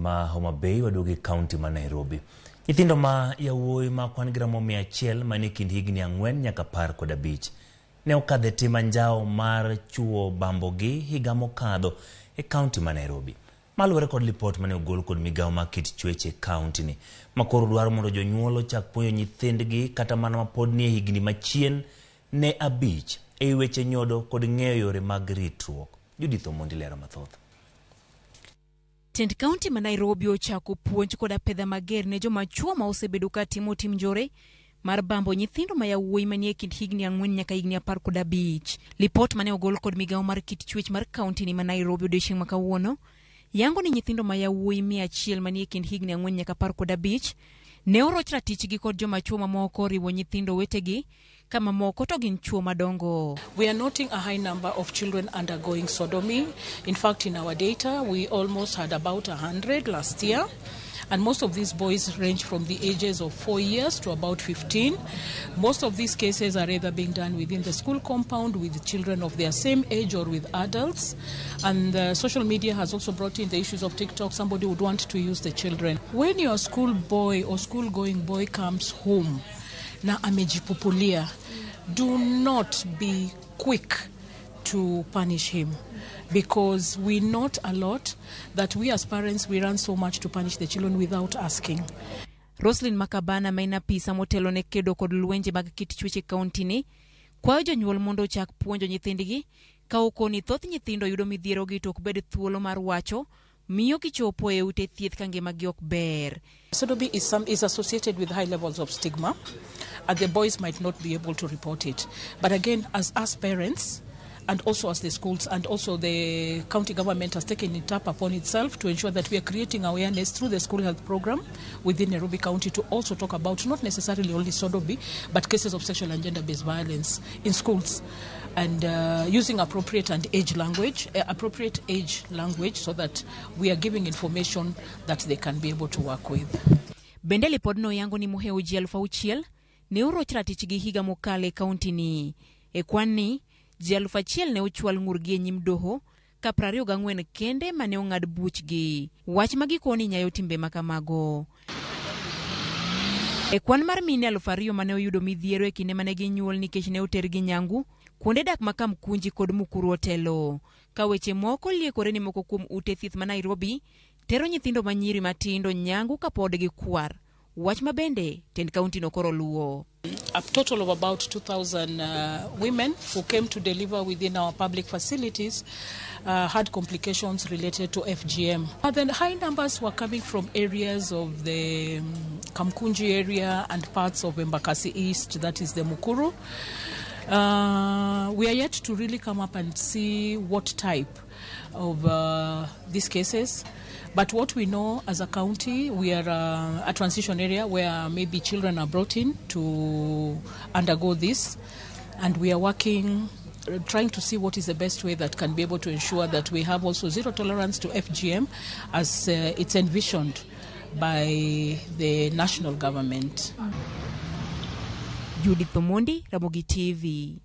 ma Homa Bay waduogi county ma Nairobi. Nyithindo ma yawuoyi ma kwan gramo 100 manie kind higni 4 nyaka 15 ne okadhe tim anjao mar chuo bambogi higa mokadho e county ma Nairobi. Maluwore kod Lipot mane ogol kod migawo ma kit chwech e county ni, makoro dwaro mondo jonyuol chak puonjo nyithindgi kata mana mapod nie higni machien ne 5 e weche nyodo kod ng'eyo yore mag ritruok. Judith Omondi lero mathoth. Tend county ma Nairobi ochako puonj koda pedha mager ne joma chuo ma osebedo ka timo tim njore mar bambo nyithindo ma yawuoyi manie kind higni 4 nyaka higni 15. Lipot mane ogol kod migawo mar kit chwech mar county ni ma Nairobi odiochieng' ma kawuono yango ni nyithindo ma yawuoyi 100 manie kind higni 4 nyaka 15 ne oroch ratichgi kod joma chuo mamoko riwo nyithindo wetegi kama moko to gin chuo madongo. We are noting a high number of children undergoing sodomy. In fact, in our data, we almost had about 100 last year. And most of these boys range from the ages of 4 years to about 15. Most of these cases are either being done within the school compound with children of their same age or with adults. And social media has also brought in the issues of TikTok. Somebody would want to use the children. When your school boy or school-going boy comes home, na amejipupulia, do not be quick to punish him, because we note a lot that we as parents, we run so much to punish the children without asking. Roslyn Makabana maina pisa motelo ne kedo kod lwenje mag kit chweche county ni kwayo jonyuol mondo chak puonjo nyithindgi ka okoni thoth nyithindo yudo midhiero gi tok bed thuolo mar wacho miyo kichopo e ute thieth ka ngimagi ok ber. Sodomy is associated with high levels of stigma, and the boys might not be able to report it. But again, as parents, and also as the schools and also the county government has taken it up upon itself to ensure that we are creating awareness through the school health program within Nairobi County to also talk about not necessarily only sodomy, but cases of sexual and gender-based violence in schools, and using appropriate age language so that we are giving information that they can be able to work with. Bende Lipot no yango ni muheo ji 6,000 ne oroch ratichgi higa mokale county ni. E kwani ji 1,000 ne ochwal ng'urgi e nyim doho ka 24 kende mane ong'ad buchgi. Wach magikoni nyayo timbe makamago. E kwan mar mine 2,000 mane oyudo midhiero e kinde mane ginyuol nikech ne otergi nyangu kuonde dak makam kunji kod mukuru otelo. Ka weche moko liekore ni moko kuom ute thieth ma Nairobi tero nyithindo manyiri matindo nyangu ka pod gikwar. Wach mabende Tend county no koro luo. A total of about 2,000 women who came to deliver within our public facilities had complications related to FGM. Then high numbers were coming from areas of the Kamkunji area and parts of Embakasi East, that is the Mukuru. We are yet to really come up and see what type of these cases. But what we know as a county, we are a transition area where maybe children are brought in to undergo this. And we are working, trying to see what is the best way that can be able to ensure that we have also zero tolerance to FGM as it's envisioned by the national government. Judith Omondi, Ramogi TV.